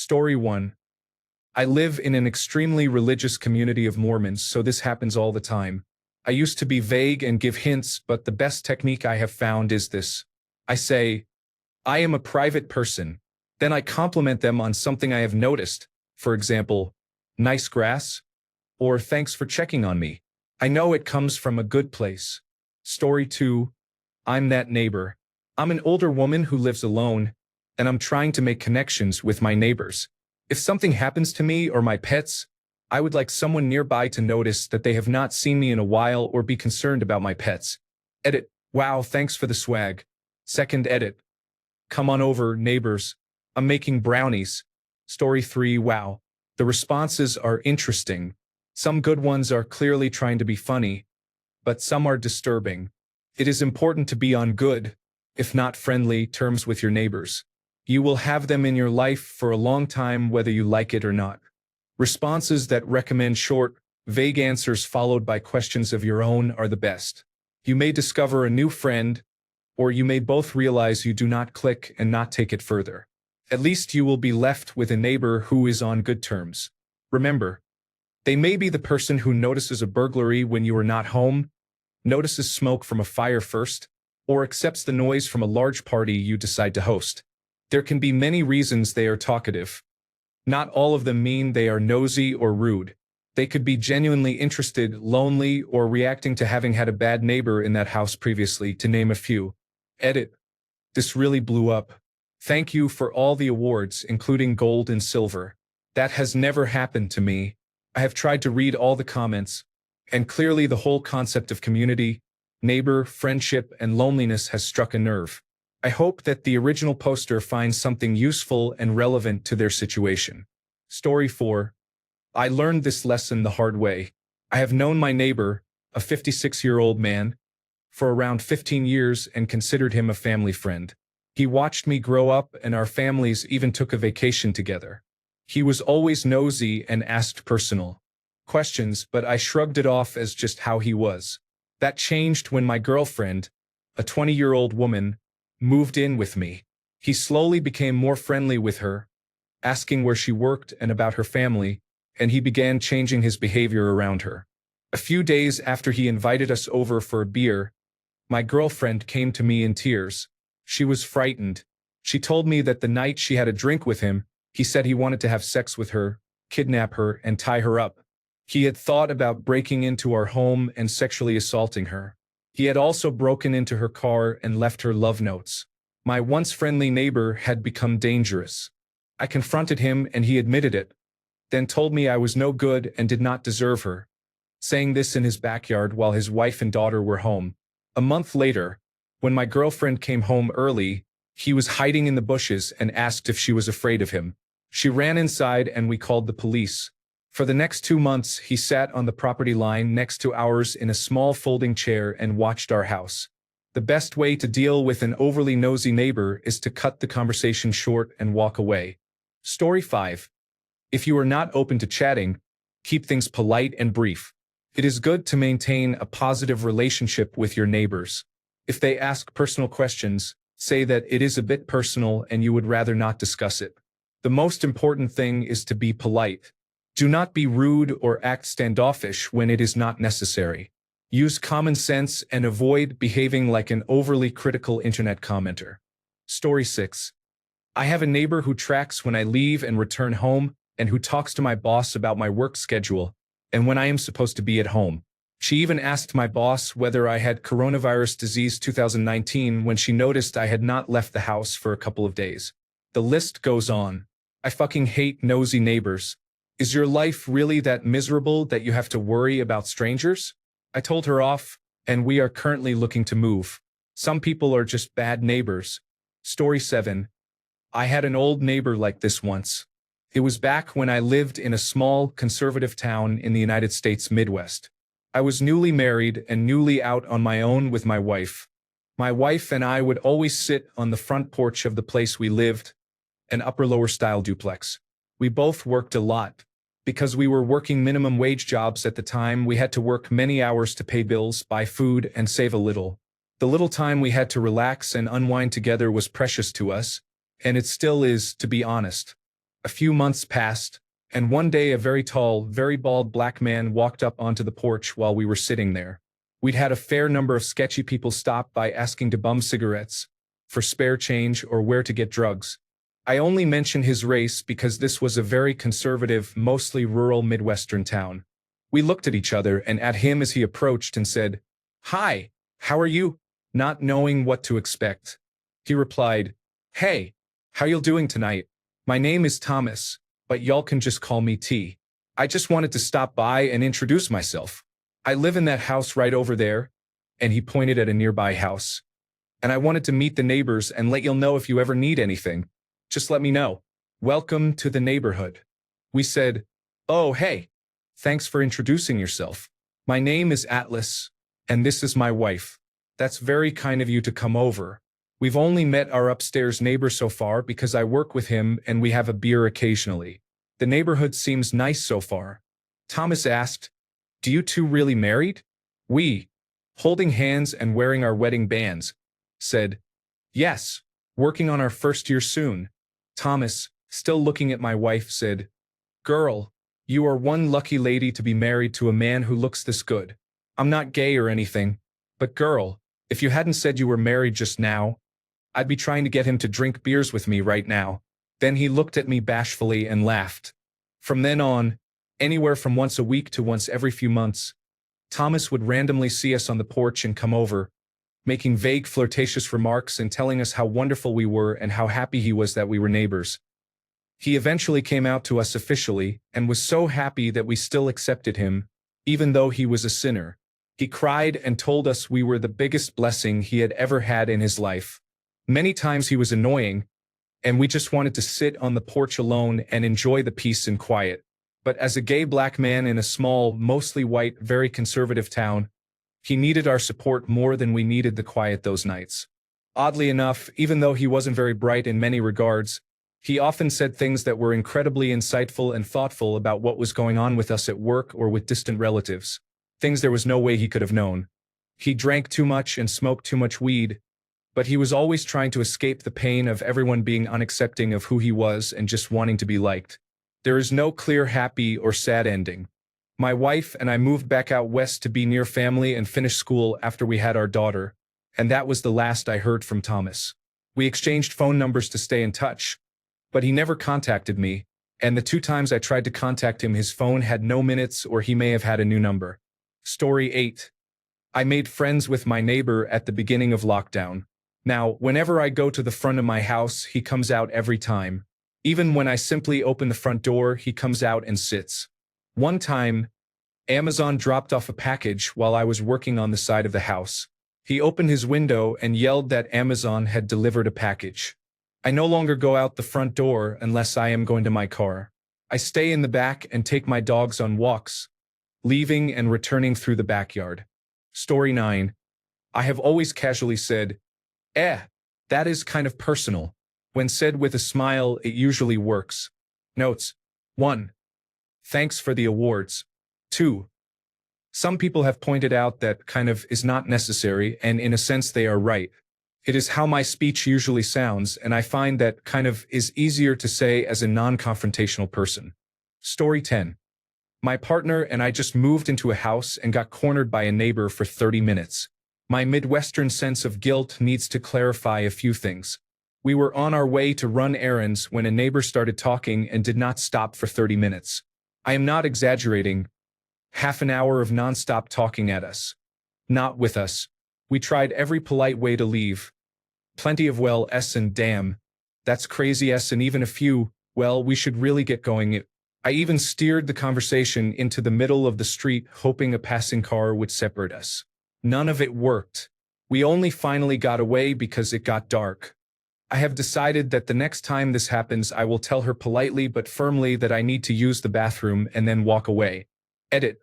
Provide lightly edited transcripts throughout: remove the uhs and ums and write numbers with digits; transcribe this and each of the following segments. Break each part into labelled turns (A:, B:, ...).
A: Story 1. I live in an extremely religious community of Mormons, so this happens all the time. I used to be vague and give hints, but the best technique I have found is this. I say, I am a private person. Then I compliment them on something I have noticed. For example, nice grass, or thanks for checking on me. I know it comes from a good place. Story 2. I'm that neighbor. I'm an older woman who lives alone, and I'm trying to make connections with my neighbors. If something happens to me or my pets, I would like someone nearby to notice that they have not seen me in a while or be concerned about my pets. Edit. Wow, thanks for the swag. Second edit. Come on over, neighbors. I'm making brownies. Story 3. Wow. The responses are interesting. Some good ones are clearly trying to be funny, but some are disturbing. It is important to be on good, if not friendly, terms with your neighbors. You will have them in your life for a long time whether you like it or not. Responses that recommend short, vague answers followed by questions of your own are the best. You may discover a new friend, or you may both realize you do not click and not take it further. At least you will be left with a neighbor who is on good terms. Remember, they may be the person who notices a burglary when you are not home, notices smoke from a fire first, or accepts the noise from a large party you decide to host. There can be many reasons they are talkative. Not all of them mean they are nosy or rude. They could be genuinely interested, lonely, or reacting to having had a bad neighbor in that house previously, to name a few. Edit. This really blew up. Thank you for all the awards, including gold and silver. That has never happened to me. I have tried to read all the comments, and clearly the whole concept of community, neighbor, friendship, and loneliness has struck a nerve. I hope that the original poster finds something useful and relevant to their situation. Story 4. I learned this lesson the hard way. I have known my neighbor, a 56-year-old man, for around 15 years and considered him a family friend. He watched me grow up and our families even took a vacation together. He was always nosy and asked personal questions, but I shrugged it off as just how he was. That changed when my girlfriend, a 20-year-old woman, moved in with me. He slowly became more friendly with her, asking where she worked and about her family, and he began changing his behavior around her. A few days after he invited us over for a beer, my girlfriend came to me in tears. She was frightened. She told me that the night she had a drink with him, he said he wanted to have sex with her, kidnap her, and tie her up. He had thought about breaking into our home and sexually assaulting her. He had also broken into her car and left her love notes. My once friendly neighbor had become dangerous. I confronted him and he admitted it, then told me I was no good and did not deserve her, saying this in his backyard while his wife and daughter were home. A month later, when my girlfriend came home early, he was hiding in the bushes and asked if she was afraid of him. She ran inside and we called the police. For the next 2 months, he sat on the property line next to ours in a small folding chair and watched our house. The best way to deal with an overly nosy neighbor is to cut the conversation short and walk away. Story 5. If you are not open to chatting, keep things polite and brief. It is good to maintain a positive relationship with your neighbors. If they ask personal questions, say that it is a bit personal and you would rather not discuss it. The most important thing is to be polite. Do not be rude or act standoffish when it is not necessary. Use common sense and avoid behaving like an overly critical internet commenter. Story 6. I have a neighbor who tracks when I leave and return home and who talks to my boss about my work schedule and when I am supposed to be at home. She even asked my boss whether I had coronavirus disease 2019 when she noticed I had not left the house for a couple of days. The list goes on. I fucking hate nosy neighbors. Is your life really that miserable that you have to worry about strangers? I told her off, and we are currently looking to move. Some people are just bad neighbors. Story 7. I had an old neighbor like this once. It was back when I lived in a small, conservative town in the United States Midwest. I was newly married and newly out on my own with my wife. My wife and I would always sit on the front porch of the place we lived, an upper-lower style duplex. We both worked a lot. Because we were working minimum wage jobs at the time, we had to work many hours to pay bills, buy food, and save a little. The little time we had to relax and unwind together was precious to us, and it still is, to be honest. A few months passed, and one day a very tall, very bald black man walked up onto the porch while we were sitting there. We'd had a fair number of sketchy people stop by asking to bum cigarettes, for spare change, or where to get drugs. I only mention his race because this was a very conservative, mostly rural Midwestern town. We looked at each other and at him as he approached and said, "Hi, how are you?" Not knowing what to expect. He replied, "Hey, how y'all doing tonight? My name is Thomas, but y'all can just call me T. I just wanted to stop by and introduce myself. I live in that house right over there," and he pointed at a nearby house. "And I wanted to meet the neighbors and let y'all know if you ever need anything. Just let me know. Welcome to the neighborhood." We said, "Oh, hey. Thanks for introducing yourself. My name is Atlas, and this is my wife. That's very kind of you to come over. We've only met our upstairs neighbor so far because I work with him and we have a beer occasionally. The neighborhood seems nice so far." Thomas asked, "Do you two really married?" We, holding hands and wearing our wedding bands, said, "Yes, working on our first year soon." Thomas, still looking at my wife, said, "Girl, you are one lucky lady to be married to a man who looks this good. I'm not gay or anything, but girl, if you hadn't said you were married just now, I'd be trying to get him to drink beers with me right now." Then he looked at me bashfully and laughed. From then on, anywhere from once a week to once every few months, Thomas would randomly see us on the porch and come over, making vague flirtatious remarks and telling us how wonderful we were and how happy he was that we were neighbors. He eventually came out to us officially and was so happy that we still accepted him, even though he was a sinner. He cried and told us we were the biggest blessing he had ever had in his life. Many times he was annoying, and we just wanted to sit on the porch alone and enjoy the peace and quiet. But as a gay black man in a small, mostly white, very conservative town, he needed our support more than we needed the quiet those nights. Oddly enough, even though he wasn't very bright in many regards, he often said things that were incredibly insightful and thoughtful about what was going on with us at work or with distant relatives. Things there was no way he could have known. He drank too much and smoked too much weed, but he was always trying to escape the pain of everyone being unaccepting of who he was and just wanting to be liked. There is no clear happy or sad ending. My wife and I moved back out west to be near family and finish school after we had our daughter, and that was the last I heard from Thomas. We exchanged phone numbers to stay in touch, but he never contacted me, and the 2 times I tried to contact him his phone had no minutes or he may have had a new number. Story 8. I made friends with my neighbor at the beginning of lockdown. Now, whenever I go to the front of my house, he comes out every time. Even when I simply open the front door, he comes out and sits. One time, Amazon dropped off a package while I was working on the side of the house. He opened his window and yelled that Amazon had delivered a package. I no longer go out the front door unless I am going to my car. I stay in the back and take my dogs on walks, leaving and returning through the backyard. Story 9. I have always casually said, that is kind of personal. When said with a smile, it usually works. Notes. 1. Thanks for the awards. 2. Some people have pointed out that kind of is not necessary, and in a sense they are right. It is how my speech usually sounds, and I find that kind of is easier to say as a non-confrontational person. Story 10. My partner and I just moved into a house and got cornered by a neighbor for 30 minutes. My Midwestern sense of guilt needs to clarify a few things. We were on our way to run errands when a neighbor started talking and did not stop for 30 minutes. I am not exaggerating. Half an hour of nonstop talking at us. Not with us. We tried every polite way to leave. Plenty of well, s and damn. That's crazy s and even a few, well, we should really get going. I even steered the conversation into the middle of the street, hoping a passing car would separate us. None of it worked. We only finally got away because it got dark. I have decided that the next time this happens, I will tell her politely but firmly that I need to use the bathroom and then walk away. Edit.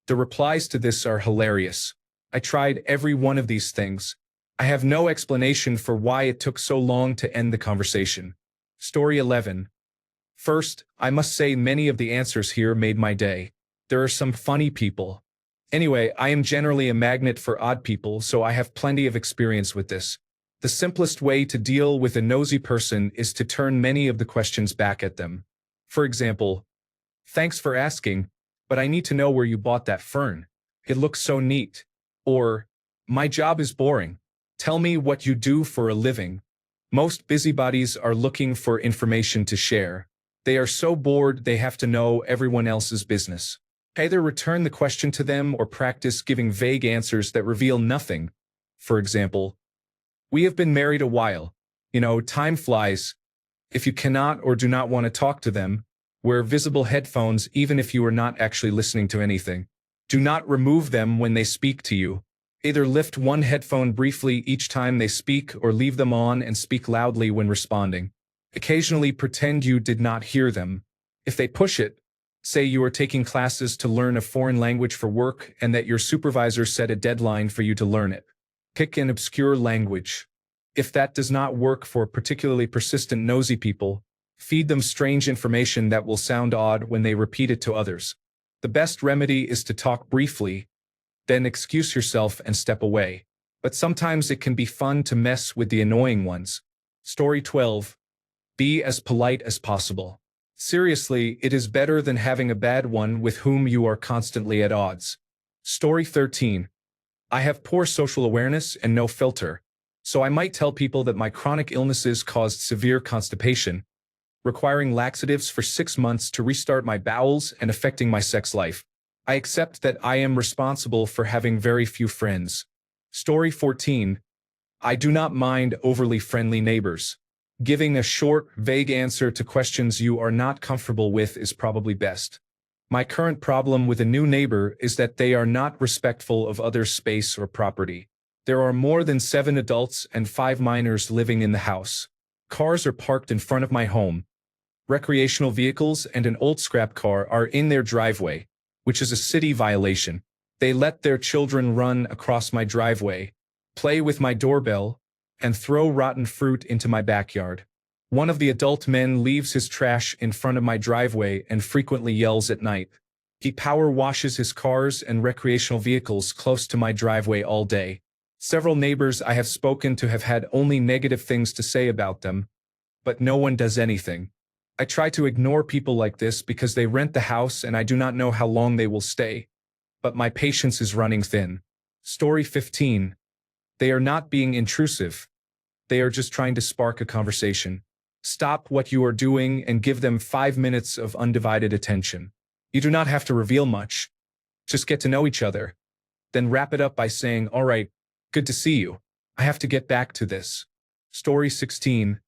A: The replies to this are hilarious. I tried every one of these things. I have no explanation for why it took so long to end the conversation. Story 11. First, I must say many of the answers here made my day. There are some funny people. Anyway, I am generally a magnet for odd people, so I have plenty of experience with this. The simplest way to deal with a nosy person is to turn many of the questions back at them. For example, thanks for asking, but I need to know where you bought that fern. It looks so neat. Or, my job is boring. Tell me what you do for a living. Most busybodies are looking for information to share. They are so bored they have to know everyone else's business. Either return the question to them or practice giving vague answers that reveal nothing. For example, we have been married a while. Time flies. If you cannot or do not want to talk to them, wear visible headphones even if you are not actually listening to anything. Do not remove them when they speak to you. Either lift one headphone briefly each time they speak or leave them on and speak loudly when responding. Occasionally pretend you did not hear them. If they push it, say you are taking classes to learn a foreign language for work and that your supervisor set a deadline for you to learn it. Pick an obscure language. If that does not work for particularly persistent nosy people, feed them strange information that will sound odd when they repeat it to others. The best remedy is to talk briefly, then excuse yourself and step away. But sometimes it can be fun to mess with the annoying ones. Story 12. Be as polite as possible. Seriously, it is better than having a bad one with whom you are constantly at odds. Story 13. I have poor social awareness and no filter, so I might tell people that my chronic illnesses caused severe constipation, requiring laxatives for 6 months to restart my bowels and affecting my sex life. I accept that I am responsible for having very few friends. Story 14. I do not mind overly friendly neighbors. Giving a short, vague answer to questions you are not comfortable with is probably best. My current problem with a new neighbor is that they are not respectful of others' space or property. There are more than 7 adults and 5 minors living in the house. Cars are parked in front of my home. Recreational vehicles and an old scrap car are in their driveway, which is a city violation. They let their children run across my driveway, play with my doorbell, and throw rotten fruit into my backyard. One of the adult men leaves his trash in front of my driveway and frequently yells at night. He power washes his cars and recreational vehicles close to my driveway all day. Several neighbors I have spoken to have had only negative things to say about them, but no one does anything. I try to ignore people like this because they rent the house and I do not know how long they will stay. But my patience is running thin. Story 15. They are not being intrusive. They are just trying to spark a conversation. Stop what you are doing and give them 5 minutes of undivided attention. You do not have to reveal much. Just get to know each other. Then wrap it up by saying, "All right, good to see you. I have to get back to this." Story 16.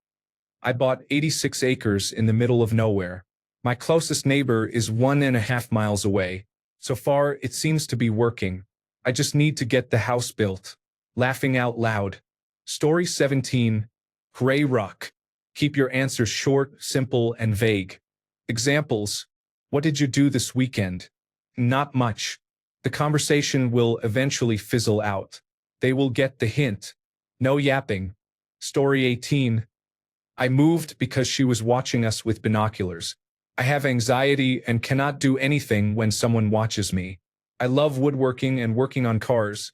A: I bought 86 acres in the middle of nowhere. My closest neighbor is 1.5 miles away. So far, it seems to be working. I just need to get the house built. Laughing out loud. Story 17. Gray Rock. Keep your answers short, simple, and vague. Examples. What did you do this weekend? Not much. The conversation will eventually fizzle out. They will get the hint. No yapping. Story 18. I moved because she was watching us with binoculars. I have anxiety and cannot do anything when someone watches me. I love woodworking and working on cars,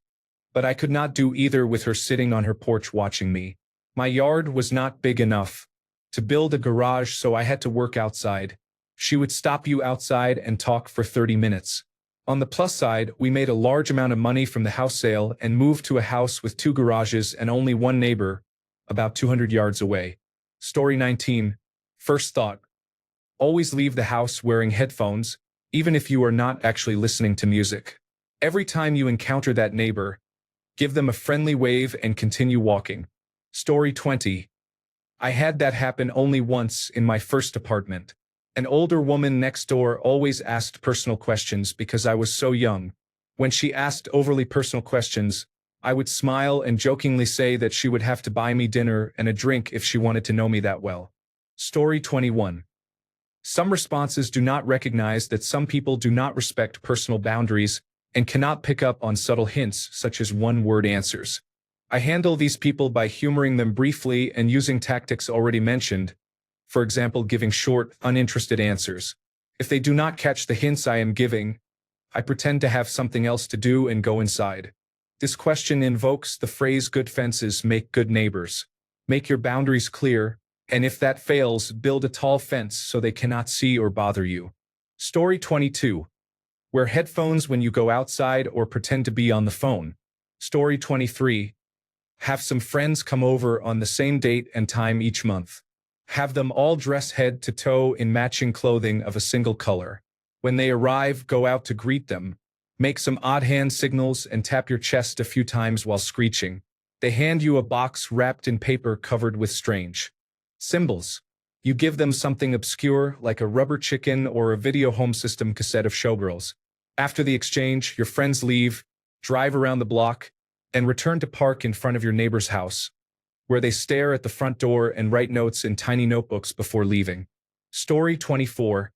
A: but I could not do either with her sitting on her porch watching me. My yard was not big enough to build a garage, so I had to work outside. She would stop you outside and talk for 30 minutes. On the plus side, we made a large amount of money from the house sale and moved to a house with 2 garages and only one neighbor, about 200 yards away. Story 19. First thought. Always leave the house wearing headphones, even if you are not actually listening to music. Every time you encounter that neighbor, give them a friendly wave and continue walking. Story 20. I had that happen only once in my first apartment. An older woman next door always asked personal questions because I was so young. When she asked overly personal questions, I would smile and jokingly say that she would have to buy me dinner and a drink if she wanted to know me that well. Story 21. Some responses do not recognize that some people do not respect personal boundaries and cannot pick up on subtle hints such as one-word answers. I handle these people by humoring them briefly and using tactics already mentioned, for example giving short, uninterested answers. If they do not catch the hints I am giving, I pretend to have something else to do and go inside. This question invokes the phrase "good fences make good neighbors." Make your boundaries clear, And if that fails, build a tall fence so they cannot see or bother you. Story 22. Wear headphones when you go outside or pretend to be on the phone. Story 23. Have some friends come over on the same date and time each month. Have them all dress head to toe in matching clothing of a single color. When they arrive, go out to greet them. Make some odd hand signals and tap your chest a few times while screeching. They hand you a box wrapped in paper covered with strange symbols. You give them something obscure like a rubber chicken or a video home system cassette of Showgirls. After the exchange, your friends leave, drive around the block, and return to park in front of your neighbor's house, where they stare at the front door and write notes in tiny notebooks before leaving. Story 24.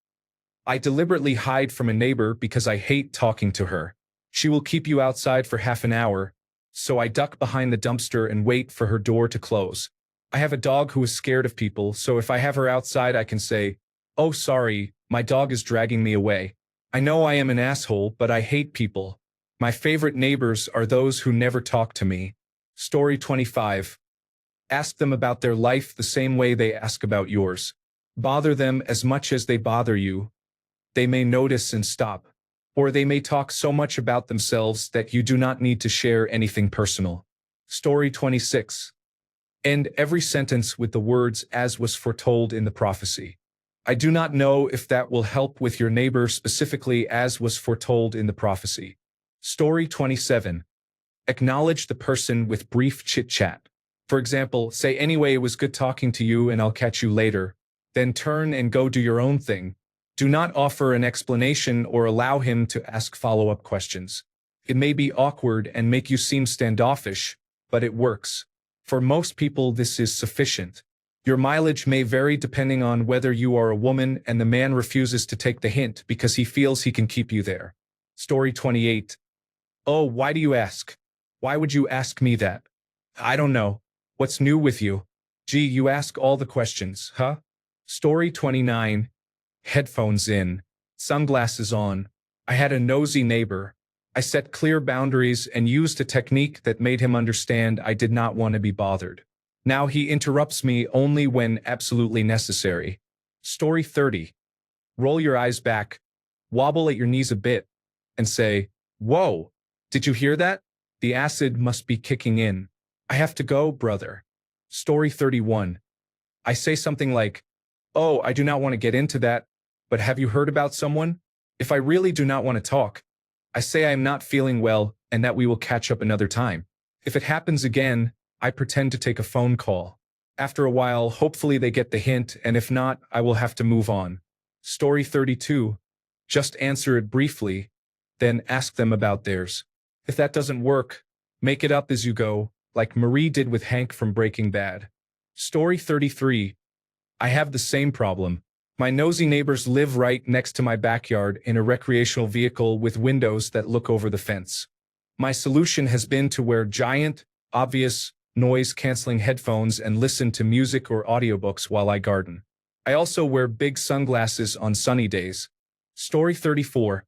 A: I deliberately hide from a neighbor because I hate talking to her. She will keep you outside for half an hour, so I duck behind the dumpster and wait for her door to close. I have a dog who is scared of people, so if I have her outside, I can say, "Oh, sorry, my dog is dragging me away. I know I am an asshole, but I hate people. My favorite neighbors are those who never talk to me." Story 25. Ask them about their life the same way they ask about yours. Bother them as much as they bother you. They may notice and stop. Or they may talk so much about themselves that you do not need to share anything personal. Story 26. End every sentence with the words "as was foretold in the prophecy." I do not know if that will help with your neighbor specifically as was foretold in the prophecy. Story 27. Acknowledge the person with brief chit-chat. For example, say, "Anyway, it was good talking to you and I'll catch you later." Then turn and go do your own thing. Do not offer an explanation or allow him to ask follow-up questions. It may be awkward and make you seem standoffish, but it works. For most people, this is sufficient. Your mileage may vary depending on whether you are a woman and the man refuses to take the hint because he feels he can keep you there. Story 28. Oh, why do you ask? Why would you ask me that? I don't know. What's new with you? Gee, you ask all the questions, huh? Story 29. Headphones in, sunglasses on. I had a nosy neighbor. I set clear boundaries and used a technique that made him understand I did not want to be bothered. Now he interrupts me only when absolutely necessary. Story 30. Roll your eyes back, wobble at your knees a bit, and say, "Whoa, did you hear that? The acid must be kicking in. I have to go, brother." Story 31. I say something like, "Oh, I do not want to get into that, but have you heard about someone?" If I really do not want to talk, I say I am not feeling well and that we will catch up another time. If it happens again, I pretend to take a phone call. After a while, hopefully they get the hint, and if not, I will have to move on. Story 32. Just answer it briefly, then ask them about theirs. If that doesn't work, make it up as you go, like Marie did with Hank from Breaking Bad. Story 33. I have the same problem. My nosy neighbors live right next to my backyard in a recreational vehicle with windows that look over the fence. My solution has been to wear giant, obvious, noise-canceling headphones and listen to music or audiobooks while I garden. I also wear big sunglasses on sunny days. Story 34.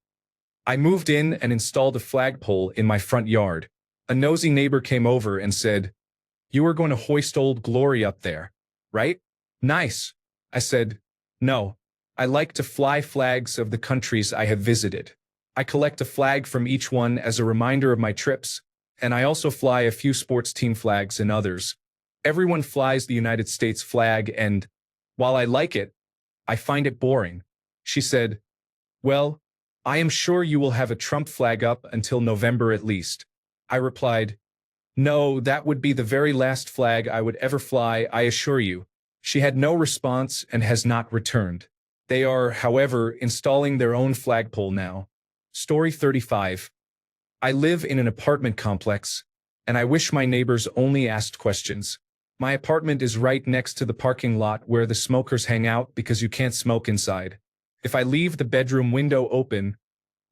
A: I moved in and installed a flagpole in my front yard. A nosy neighbor came over and said, "You are going to hoist Old Glory up there, right?" "Nice." I said, "No. I like to fly flags of the countries I have visited. I collect a flag from each one as a reminder of my trips, and I also fly a few sports team flags and others. Everyone flies the United States flag and, while I like it, I find it boring." She said, "Well, I am sure you will have a Trump flag up until November at least." I replied, "No, that would be the very last flag I would ever fly, I assure you." She had no response and has not returned. They are, however, installing their own flagpole now. Story 35. I live in an apartment complex, and I wish my neighbors only asked questions. My apartment is right next to the parking lot where the smokers hang out because you can't smoke inside. If I leave the bedroom window open,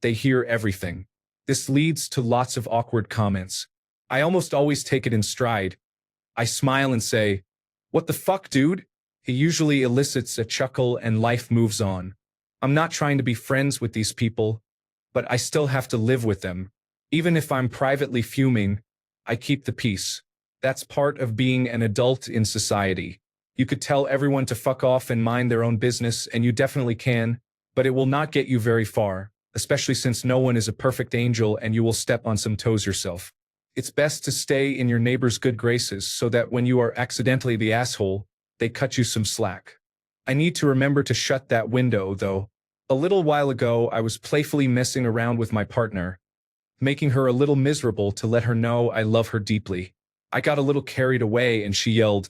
A: they hear everything. This leads to lots of awkward comments. I almost always take it in stride. I smile and say, "What the fuck, dude?" He usually elicits a chuckle and life moves on. I'm not trying to be friends with these people, but I still have to live with them. Even if I'm privately fuming, I keep the peace. That's part of being an adult in society. You could tell everyone to fuck off and mind their own business, and you definitely can, but it will not get you very far, especially since no one is a perfect angel and you will step on some toes yourself. It's best to stay in your neighbor's good graces so that when you are accidentally the asshole, they cut you some slack. I need to remember to shut that window, though. A little while ago, I was playfully messing around with my partner, making her a little miserable to let her know I love her deeply. I got a little carried away and she yelled,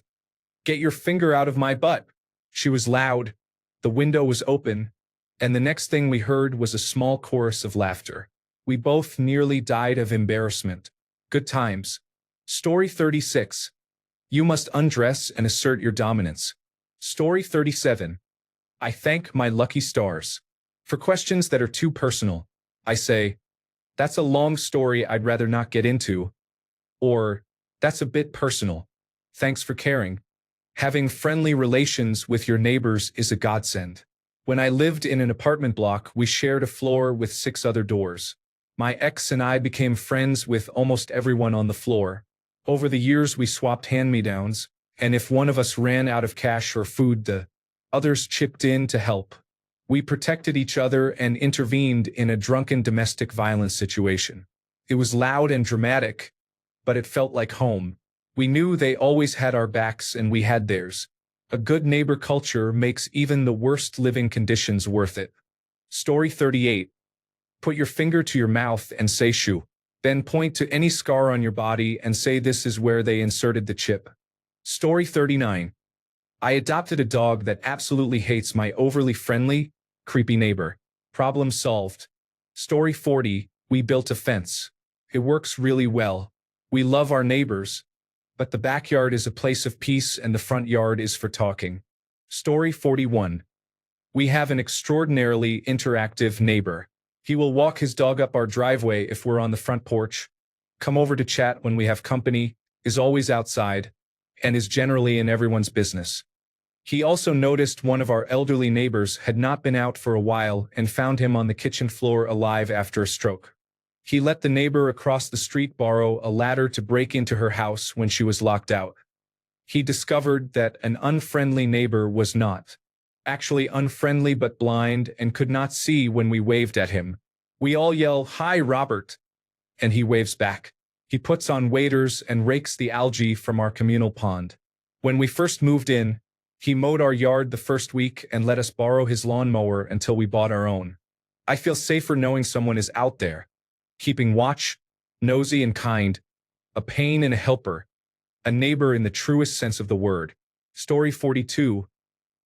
A: "Get your finger out of my butt." She was loud, the window was open, and the next thing we heard was a small chorus of laughter. We both nearly died of embarrassment. Good times. Story 36. You must undress and assert your dominance. Story 37. I thank my lucky stars. For questions that are too personal, I say, "That's a long story I'd rather not get into," or, "That's a bit personal. Thanks for caring." Having friendly relations with your neighbors is a godsend. When I lived in an apartment block, we shared a floor with 6 other doors. My ex and I became friends with almost everyone on the floor. Over the years, we swapped hand-me-downs, and if one of us ran out of cash or food, the others chipped in to help. We protected each other and intervened in a drunken domestic violence situation. It was loud and dramatic, but it felt like home. We knew they always had our backs and we had theirs. A good neighbor culture makes even the worst living conditions worth it. Story 38. Put your finger to your mouth and say shoo. Then point to any scar on your body and say this is where they inserted the chip. Story 39. I adopted a dog that absolutely hates my overly friendly, creepy neighbor. Problem solved. Story 40. We built a fence. It works really well. We love our neighbors, but the backyard is a place of peace and the front yard is for talking. Story 41. We have an extraordinarily interactive neighbor. He will walk his dog up our driveway if we're on the front porch, come over to chat when we have company, is always outside, and is generally in everyone's business. He also noticed one of our elderly neighbors had not been out for a while and found him on the kitchen floor alive after a stroke. He let the neighbor across the street borrow a ladder to break into her house when she was locked out. He discovered that an unfriendly neighbor was not actually unfriendly but blind and could not see when we waved at him. We all yell, "Hi, Robert," and he waves back. He puts on waders and rakes the algae from our communal pond. When we first moved in, he mowed our yard the first week and let us borrow his lawnmower until we bought our own. I feel safer knowing someone is out there, keeping watch, nosy and kind, a pain and a helper, a neighbor in the truest sense of the word. Story 42.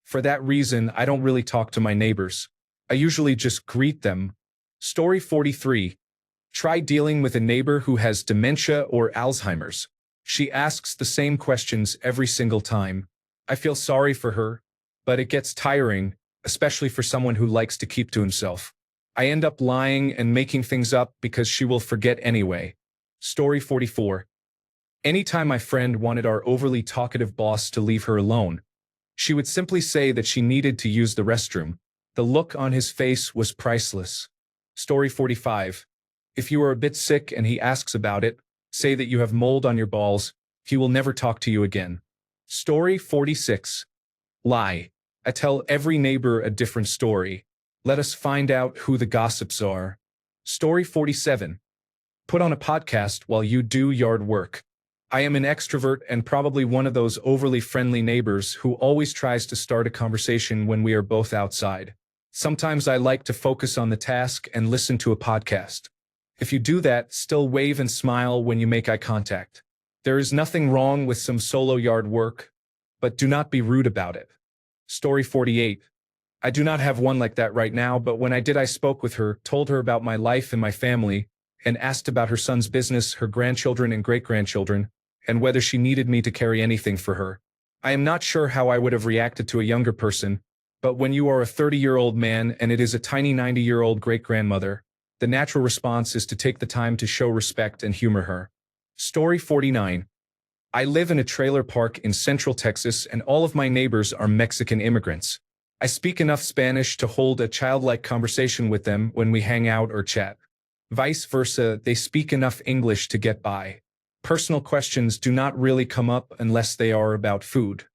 A: For that reason, I don't really talk to my neighbors. I usually just greet them. Story 43. Try dealing with a neighbor who has dementia or Alzheimer's. She asks the same questions every single time. I feel sorry for her, but it gets tiring, especially for someone who likes to keep to himself. I end up lying and making things up because she will forget anyway. Story 44. Anytime my friend wanted our overly talkative boss to leave her alone, she would simply say that she needed to use the restroom. The look on his face was priceless. Story 45. If you are a bit sick and he asks about it, say that you have mold on your balls. He will never talk to you again. Story 46. Lie. I tell every neighbor a different story. Let us find out who the gossips are. Story 47. Put on a podcast while you do yard work. I am an extrovert and probably one of those overly friendly neighbors who always tries to start a conversation when we are both outside. Sometimes I like to focus on the task and listen to a podcast. If you do that, still wave and smile when you make eye contact. There is nothing wrong with some solo yard work, but do not be rude about it. Story 48. I do not have one like that right now, but when I did, I spoke with her, told her about my life and my family, and asked about her son's business, her grandchildren and great-grandchildren, and whether she needed me to carry anything for her. I am not sure how I would have reacted to a younger person, but when you are a 30-year-old man and it is a tiny 90-year-old great-grandmother, the natural response is to take the time to show respect and humor her. Story 49. I live in a trailer park in Central Texas and all of my neighbors are Mexican immigrants. I speak enough Spanish to hold a childlike conversation with them when we hang out or chat. Vice versa, they speak enough English to get by. Personal questions do not really come up unless they are about food.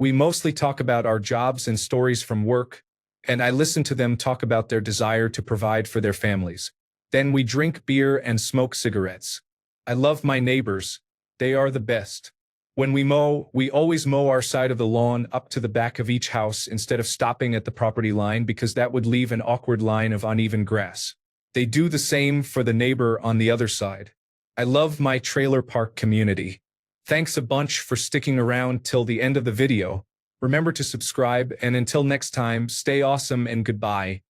A: We mostly talk about our jobs and stories from work, and I listen to them talk about their desire to provide for their families. Then we drink beer and smoke cigarettes. I love my neighbors. They are the best. When we mow, we always mow our side of the lawn up to the back of each house instead of stopping at the property line because that would leave an awkward line of uneven grass. They do the same for the neighbor on the other side. I love my trailer park community. Thanks a bunch for sticking around till the end of the video. Remember to subscribe, and until next time, stay awesome and goodbye.